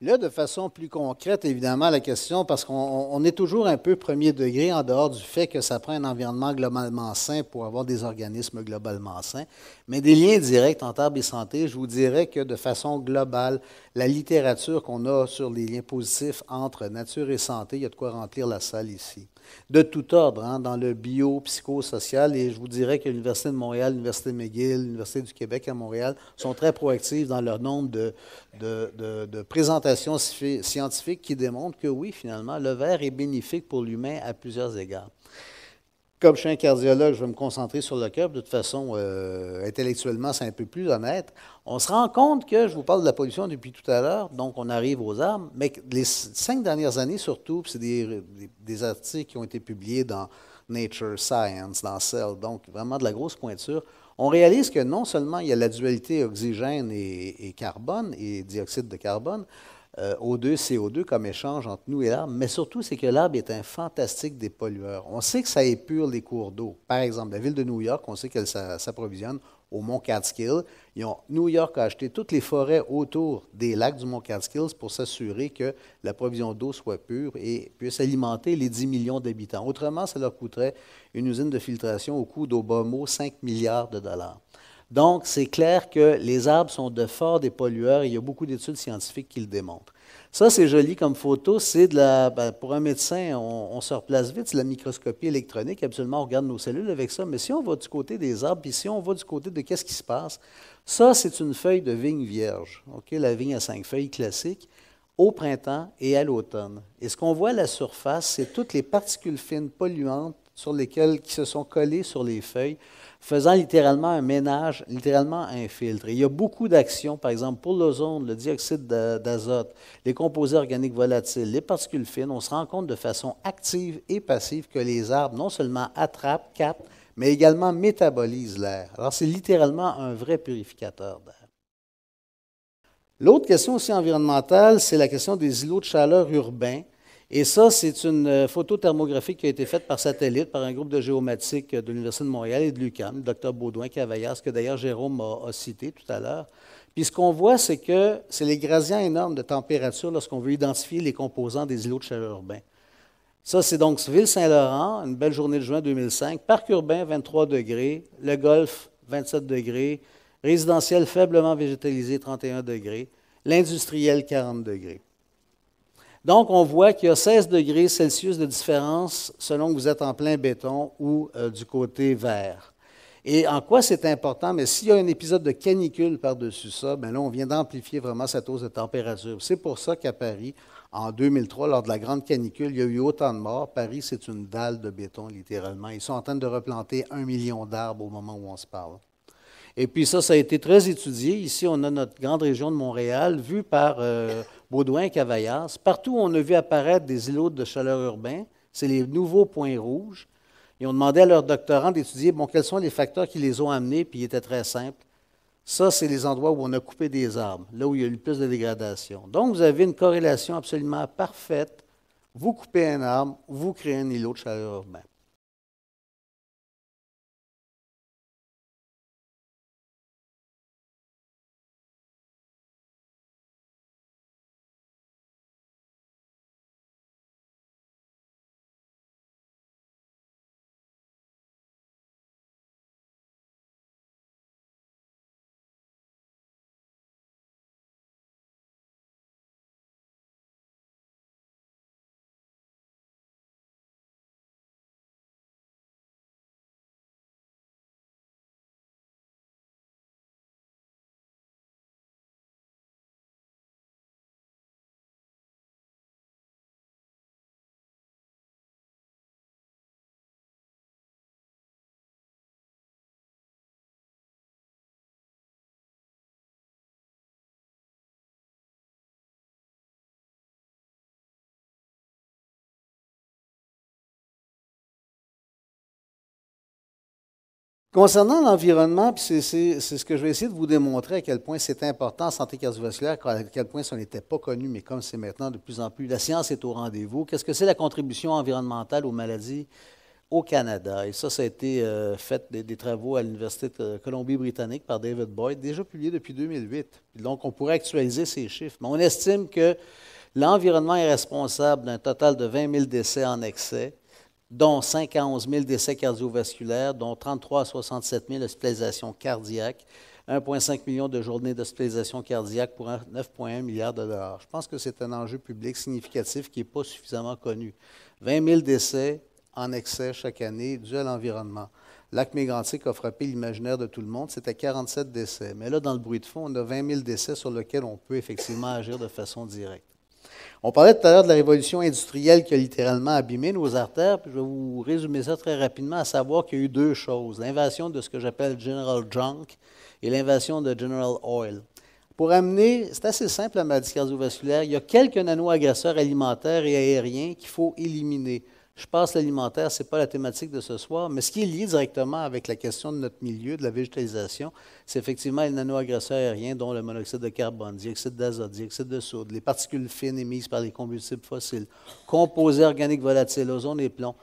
Là, de façon plus concrète, évidemment, la question, parce qu'on est toujours un peu premier degré en dehors du fait que ça prend un environnement globalement sain pour avoir des organismes globalement sains, mais des liens directs entre arbre et santé, je vous dirais que de façon globale, la littérature qu'on a sur les liens positifs entre nature et santé, il y a de quoi remplir la salle ici. De tout ordre, hein, dans le bio, psychosocial, et je vous dirais que l'Université de Montréal, l'Université McGill, l'Université du Québec à Montréal sont très proactives dans leur nombre de présentations scientifiques qui démontrent que oui, finalement, le verre est bénéfique pour l'humain à plusieurs égards. Comme je suis un cardiologue, je vais me concentrer sur le cœur. De toute façon, intellectuellement, c'est un peu plus honnête. On se rend compte que, je vous parle de la pollution depuis tout à l'heure, donc on arrive aux arbres, mais que les 5 dernières années surtout, c'est des articles qui ont été publiés dans Nature, Science, dans Cell, donc vraiment de la grosse pointure. On réalise que non seulement il y a la dualité oxygène et carbone, et dioxyde de carbone, O2, CO2 comme échange entre nous et l'arbre, mais surtout, c'est que l'arbre est un fantastique dépollueur. On sait que ça épure les cours d'eau. Par exemple, la ville de New York, on sait qu'elle s'approvisionne au mont Catskill. New York a acheté toutes les forêts autour des lacs du mont Catskills pour s'assurer que la provision d'eau soit pure et puisse alimenter les 10 millions d'habitants. Autrement, ça leur coûterait une usine de filtration au coût d'au bas mot 5 milliards de dollars. Donc, c'est clair que les arbres sont de forts dépollueurs et il y a beaucoup d'études scientifiques qui le démontrent. Ça, c'est joli comme photo. C'est pour un médecin, on se replace vite, c'est la microscopie électronique. Absolument, on regarde nos cellules avec ça. Mais si on va du côté des arbres, puis si on va du côté de qu'est-ce qui se passe, ça, c'est une feuille de vigne vierge. OK, la vigne à 5 feuilles classique, au printemps et à l'automne. Et ce qu'on voit à la surface, c'est toutes les particules fines polluantes qui se sont collées sur les feuilles, faisant littéralement un ménage, littéralement un filtre. Et il y a beaucoup d'actions, par exemple, pour l'ozone, le dioxyde d'azote, les composés organiques volatiles, les particules fines. On se rend compte de façon active et passive que les arbres non seulement attrapent, captent, mais également métabolisent l'air. Alors, c'est littéralement un vrai purificateur d'air. L'autre question aussi environnementale, c'est la question des îlots de chaleur urbains. Et ça, c'est une photo thermographique qui a été faite par satellite par un groupe de géomatiques de l'Université de Montréal et de l'UQAM, le docteur Baudouin-Cavaillard, que d'ailleurs Jérôme a cité tout à l'heure. Puis ce qu'on voit, c'est que c'est les gradients énormes de température lorsqu'on veut identifier les composants des îlots de chaleur urbains. Ça, c'est donc Ville-Saint-Laurent, une belle journée de juin 2005, Parc urbain, 23 degrés, le Golfe, 27 degrés, résidentiel faiblement végétalisé, 31 degrés, l'industriel, 40 degrés. Donc, on voit qu'il y a 16 degrés Celsius de différence selon que vous êtes en plein béton ou du côté vert. Et en quoi c'est important? Mais s'il y a un épisode de canicule par-dessus ça, bien là, on vient d'amplifier vraiment cette hausse de température. C'est pour ça qu'à Paris, en 2003, lors de la grande canicule, il y a eu autant de morts. Paris, c'est une dalle de béton, littéralement. Ils sont en train de replanter 1 million d'arbres au moment où on se parle. Et puis ça a été très étudié. Ici, on a notre grande région de Montréal, vue par Baudouin et Cavaillard. Partout où on a vu apparaître des îlots de chaleur urbains, c'est les nouveaux points rouges. Ils ont demandé à leurs doctorants d'étudier, quels sont les facteurs qui les ont amenés, puis ils étaient très simples. Ça, c'est les endroits où on a coupé des arbres, là où il y a eu le plus de dégradation. Donc, vous avez une corrélation absolument parfaite. Vous coupez un arbre, vous créez un îlot de chaleur urbain. Concernant l'environnement, puis c'est ce que je vais essayer de vous démontrer à quel point c'est important en santé cardiovasculaire, à quel point ça n'était pas connu, mais comme c'est maintenant de plus en plus, la science est au rendez-vous. Qu'est-ce que c'est la contribution environnementale aux maladies au Canada. Et ça a été fait des travaux à l'Université de Colombie-Britannique par David Boyd, déjà publié depuis 2008. Donc, on pourrait actualiser ces chiffres. Mais on estime que l'environnement est responsable d'un total de 20 000 décès en excès, dont 5 à 11 000 décès cardiovasculaires, dont 33 à 67 000 hospitalisations cardiaques, 1,5 million de journées d'hospitalisation cardiaque pour 9,1 milliards de dollars. Je pense que c'est un enjeu public significatif qui n'est pas suffisamment connu. 20 000 décès en excès chaque année dû à l'environnement. Lac Mégantic a frappé l'imaginaire de tout le monde, c'était 47 décès. Mais là, dans le bruit de fond, on a 20 000 décès sur lesquels on peut effectivement agir de façon directe. On parlait tout à l'heure de la révolution industrielle qui a littéralement abîmé nos artères, puis je vais vous résumer ça très rapidement, à savoir qu'il y a eu deux choses. L'invasion de ce que j'appelle General Junk et l'invasion de General Oil. Pour amener, c'est assez simple la maladie cardiovasculaire, il y a quelques nano-agresseurs alimentaires et aériens qu'il faut éliminer. Je passe l'alimentaire, ce n'est pas la thématique de ce soir, mais ce qui est lié directement avec la question de notre milieu, de la végétalisation, c'est effectivement les nano-agresseurs aériens, dont le monoxyde de carbone, dioxyde d'azote, dioxyde de soude, les particules fines émises par les combustibles fossiles, composés organiques volatiles, ozone et plomb.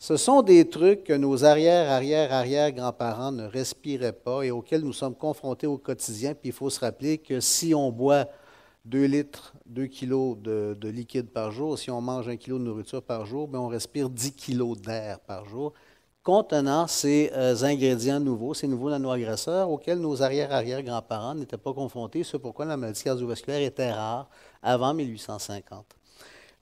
Ce sont des trucs que nos arrière-grands-parents ne respiraient pas et auxquels nous sommes confrontés au quotidien. Puis il faut se rappeler que si on boit 2 litres, 2 kilos de liquide par jour, si on mange 1 kilo de nourriture par jour, bien, on respire 10 kilos d'air par jour, contenant ces ingrédients nouveaux, ces nouveaux nanoagresseurs auxquels nos arrière-grands-parents n'étaient pas confrontés, c'est pourquoi la maladie cardiovasculaire était rare avant 1850.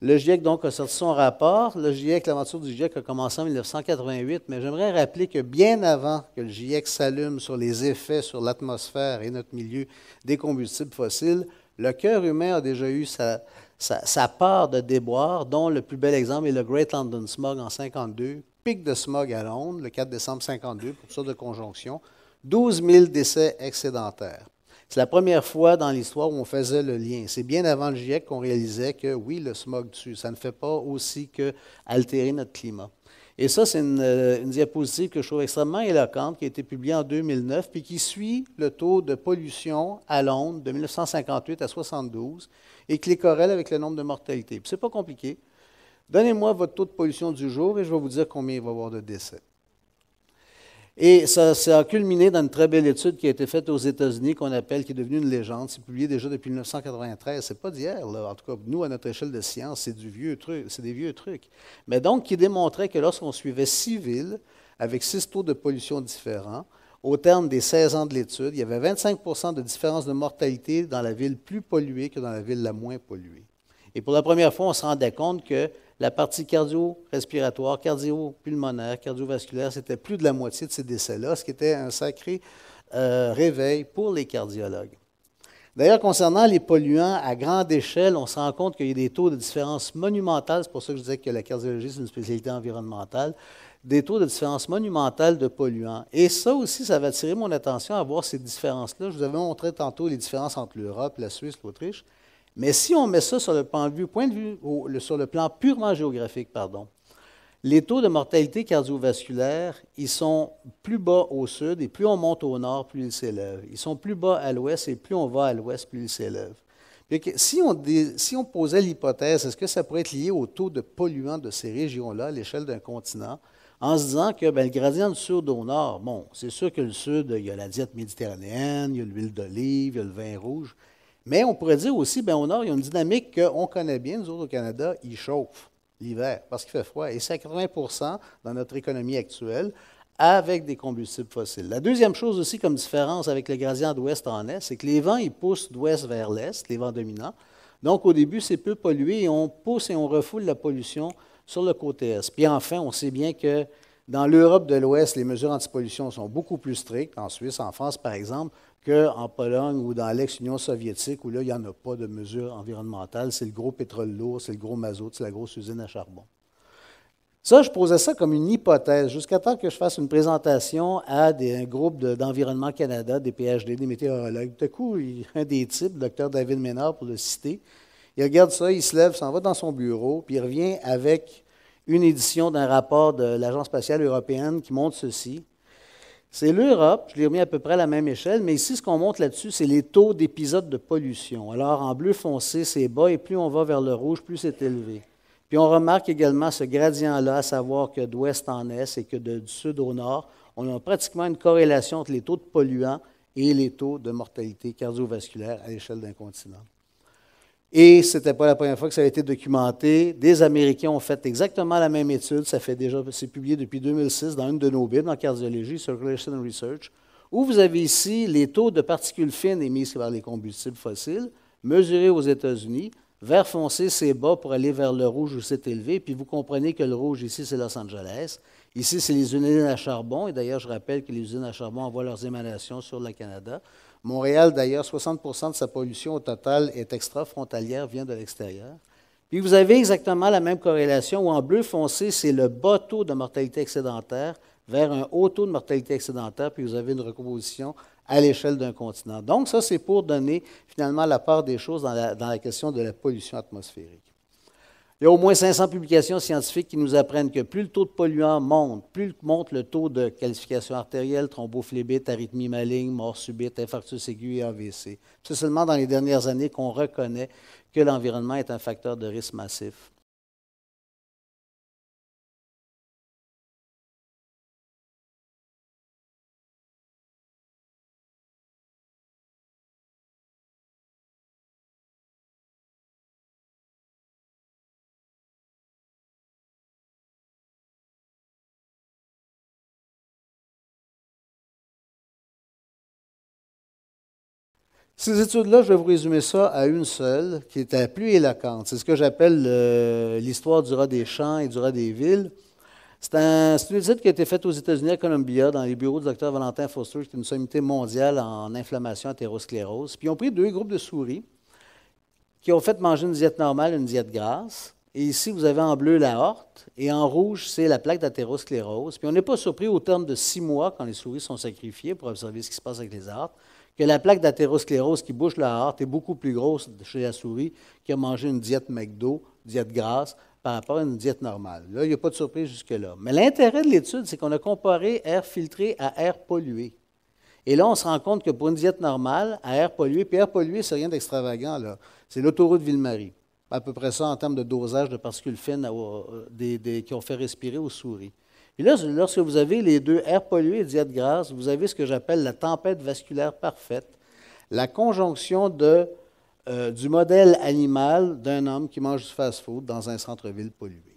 Le GIEC, donc, a sorti son rapport. Le GIEC, l'aventure du GIEC a commencé en 1988, mais j'aimerais rappeler que bien avant que le GIEC s'allume sur les effets sur l'atmosphère et notre milieu des combustibles fossiles, le cœur humain a déjà eu sa part de déboires, dont le plus bel exemple est le Great London Smog en 1952, pic de smog à Londres, le 4 décembre 1952, pour toutes sortes de conjonctions, 12 000 décès excédentaires. C'est la première fois dans l'histoire où on faisait le lien. C'est bien avant le GIEC qu'on réalisait que oui, le smog tue. Ça ne fait pas aussi qu'altérer notre climat. Et ça, c'est une diapositive que je trouve extrêmement éloquente, qui a été publiée en 2009, puis qui suit le taux de pollution à Londres de 1958 à 1972 et qui les corrèle avec le nombre de mortalités. Puis c'est pas compliqué. Donnez-moi votre taux de pollution du jour et je vais vous dire combien il va y avoir de décès. Et ça a culminé dans une très belle étude qui a été faite aux États-Unis, qui est devenue une légende. C'est publié déjà depuis 1993. C'est pas d'hier, là. En tout cas, nous, à notre échelle de science, c'est des vieux trucs. Mais donc, qui démontrait que lorsqu'on suivait 6 villes, avec 6 taux de pollution différents, au terme des 16 ans de l'étude, il y avait 25 de différence de mortalité dans la ville plus polluée que dans la ville la moins polluée. Et pour la première fois, on se rendait compte que la partie cardio-respiratoire, cardio-pulmonaire, cardiovasculaire, c'était plus de la moitié de ces décès-là, ce qui était un sacré réveil pour les cardiologues. D'ailleurs, concernant les polluants à grande échelle, on se rend compte qu'il y a des taux de différence monumentales, c'est pour ça que je disais que la cardiologie, c'est une spécialité environnementale, des taux de différence monumentales de polluants. Et ça aussi, ça va attirer mon attention à voir ces différences-là. Je vous avais montré tantôt les différences entre l'Europe, la Suisse, l'Autriche. Mais si on met ça sur le sur le plan purement géographique, les taux de mortalité cardiovasculaire, ils sont plus bas au sud et plus on monte au nord, plus ils s'élèvent. Ils sont plus bas à l'ouest et plus on va à l'ouest, plus ils s'élèvent. Si on posait l'hypothèse, est-ce que ça pourrait être lié au taux de polluants de ces régions-là à l'échelle d'un continent, en se disant que le gradient du sud au nord, bon, c'est sûr que le sud, il y a la diète méditerranéenne, il y a l'huile d'olive, il y a le vin rouge. Mais on pourrait dire aussi, au nord, il y a une dynamique qu'on connaît bien, nous autres au Canada, il chauffe l'hiver parce qu'il fait froid. Et c'est à 80 dans notre économie actuelle avec des combustibles fossiles. La deuxième chose aussi comme différence avec le gradient d'ouest en est, c'est que les vents, ils poussent d'ouest vers l'est, les vents dominants. Donc au début, c'est peu pollué et on pousse et on refoule la pollution sur le côté est. Puis enfin, on sait bien que dans l'Europe de l'Ouest, les mesures anti-pollution sont beaucoup plus strictes, en Suisse, en France par exemple, qu'en Pologne ou dans l'ex-Union soviétique, où là, il n'y en a pas de mesures environnementales. C'est le gros pétrole lourd, c'est le gros mazout, c'est la grosse usine à charbon. Ça, je posais ça comme une hypothèse, jusqu'à temps que je fasse une présentation à un groupe d'Environnement Canada, des PhD, des météorologues. Tout à coup, un des types, le Dr David Ménard, pour le citer, il regarde ça, il se lève, s'en va dans son bureau, puis il revient avec une édition d'un rapport de l'Agence spatiale européenne qui montre ceci. C'est l'Europe, je l'ai remis à peu près à la même échelle, mais ici, ce qu'on montre là-dessus, c'est les taux d'épisodes de pollution. Alors, en bleu foncé, c'est bas, et plus on va vers le rouge, plus c'est élevé. Puis on remarque également ce gradient-là, à savoir que d'ouest en est et que du sud au nord, on a pratiquement une corrélation entre les taux de polluants et les taux de mortalité cardiovasculaire à l'échelle d'un continent. Et ce n'était pas la première fois que ça a été documenté. Des Américains ont fait exactement la même étude. C'est publié depuis 2006 dans une de nos Bibles en cardiologie, Circulation Research, où vous avez ici les taux de particules fines émises par les combustibles fossiles, mesurés aux États-Unis. Vert foncé, c'est bas pour aller vers le rouge où c'est élevé. Puis vous comprenez que le rouge ici, c'est Los Angeles. Ici, c'est les usines à charbon. Et d'ailleurs, je rappelle que les usines à charbon envoient leurs émanations sur le Canada. Montréal, d'ailleurs, 60 de sa pollution au total est extra-frontalière, vient de l'extérieur. Puis vous avez exactement la même corrélation où en bleu foncé, c'est le bas taux de mortalité excédentaire vers un haut taux de mortalité excédentaire, puis vous avez une recomposition à l'échelle d'un continent. Donc, ça, c'est pour donner finalement la part des choses dans la question de la pollution atmosphérique. Il y a au moins 500 publications scientifiques qui nous apprennent que plus le taux de polluants monte, plus monte le taux de calcification artérielle, thrombophlébite, arythmie maligne, mort subite, infarctus aigu et AVC. C'est seulement dans les dernières années qu'on reconnaît que l'environnement est un facteur de risque massif. Ces études-là, je vais vous résumer ça à une seule, qui est la plus éloquente. C'est ce que j'appelle l'histoire du rat des champs et du rat des villes. C'est une étude qui a été faite aux États-Unis, à Columbia, dans les bureaux du Dr Valentin Foster, qui est une sommité mondiale en inflammation athérosclérose. Puis ils ont pris 2 groupes de souris qui ont fait manger une diète normale, une diète grasse. Et ici, vous avez en bleu la horte, et en rouge, c'est la plaque d'athérosclérose. Puis on n'est pas surpris, au terme de 6 mois, quand les souris sont sacrifiées pour observer ce qui se passe avec les aortes, que la plaque d'athérosclérose qui bouche la aorte est beaucoup plus grosse chez la souris qui a mangé une diète McDo, diète grasse, par rapport à une diète normale. Là, il n'y a pas de surprise jusque-là. Mais l'intérêt de l'étude, c'est qu'on a comparé air filtré à air pollué. Et là, on se rend compte que pour une diète normale, à air pollué, puis air pollué, c'est rien d'extravagant, là. C'est l'autoroute Ville-Marie. À peu près ça en termes de dosage de particules fines qui ont fait respirer aux souris. Et là, lorsque vous avez les deux, air pollué et diète grasse, vous avez ce que j'appelle la tempête vasculaire parfaite, la conjonction du modèle animal d'un homme qui mange du fast-food dans un centre-ville pollué.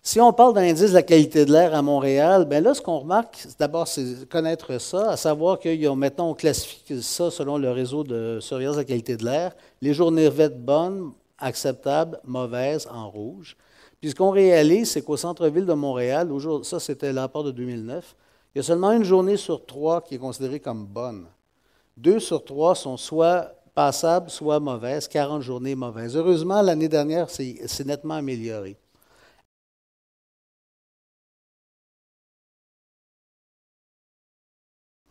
Si on parle d'un indice de la qualité de l'air à Montréal, bien là, ce qu'on remarque, d'abord, c'est connaître ça, à savoir maintenant, on classifie ça selon le réseau de surveillance de la qualité de l'air. Les journées vont être bonnes, acceptables, mauvaises, en rouge. Puis ce qu'on réalise, c'est qu'au centre-ville de Montréal, ça c'était le rapport de 2009, il y a seulement une journée sur 3 qui est considérée comme bonne. 2 sur 3 sont soit passables, soit mauvaises, 40 journées mauvaises. Heureusement, l'année dernière, c'est nettement amélioré.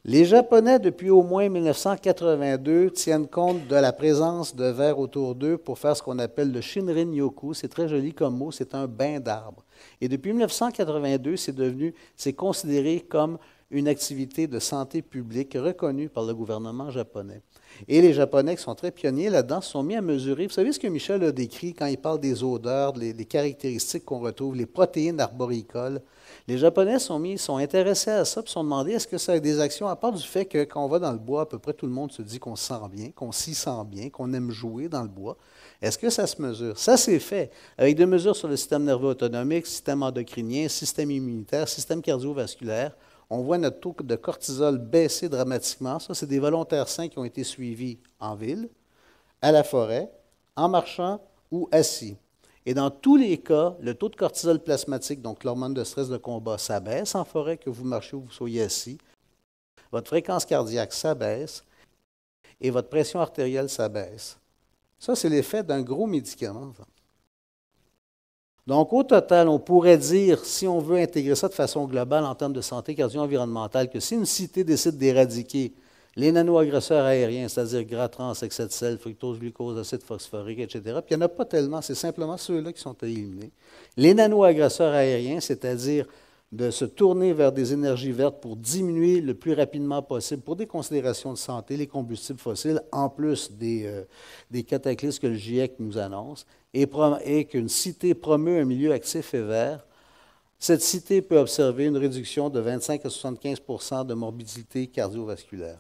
Les Japonais, depuis au moins 1982, tiennent compte de la présence de vers autour d'eux pour faire ce qu'on appelle le Shinrin-yoku. C'est très joli comme mot, c'est un bain d'arbres. Et depuis 1982, c'est considéré comme une activité de santé publique reconnue par le gouvernement japonais. Et les Japonais, qui sont très pionniers là-dedans, se sont mis à mesurer. Vous savez ce que Michel a décrit quand il parle des odeurs, les caractéristiques qu'on retrouve, les protéines arboricoles. Les Japonais sont intéressés à ça et se sont demandé est-ce que ça a des actions, à part du fait que quand on va dans le bois, à peu près tout le monde se dit qu'on se sent bien, qu'on s'y sent bien, qu'on aime jouer dans le bois. Est-ce que ça se mesure? Ça, c'est fait avec des mesures sur le système nerveux autonomique, système endocrinien, système immunitaire, système cardiovasculaire. On voit notre taux de cortisol baisser dramatiquement. Ça, c'est des volontaires sains qui ont été suivis en ville, à la forêt, en marchant ou assis. Et dans tous les cas, le taux de cortisol plasmatique, donc l'hormone de stress de combat, s'abaisse en forêt, que vous marchiez ou que vous soyez assis. Votre fréquence cardiaque s'abaisse et votre pression artérielle s'abaisse. Ça, c'est l'effet d'un gros médicament. Donc, au total, on pourrait dire, si on veut intégrer ça de façon globale en termes de santé cardio-environnementale, que si une cité décide d'éradiquer les nanoagresseurs aériens, c'est-à-dire gras trans, excès de sel, fructose, glucose, acide phosphorique, etc., puis il n'y en a pas tellement, c'est simplement ceux-là qui sont éliminés. Les nanoagresseurs aériens, c'est-à-dire de se tourner vers des énergies vertes pour diminuer le plus rapidement possible, pour des considérations de santé, les combustibles fossiles, en plus des cataclysmes que le GIEC nous annonce, et qu'une cité promeut un milieu actif et vert, cette cité peut observer une réduction de 25 à 75 de morbidité cardiovasculaire.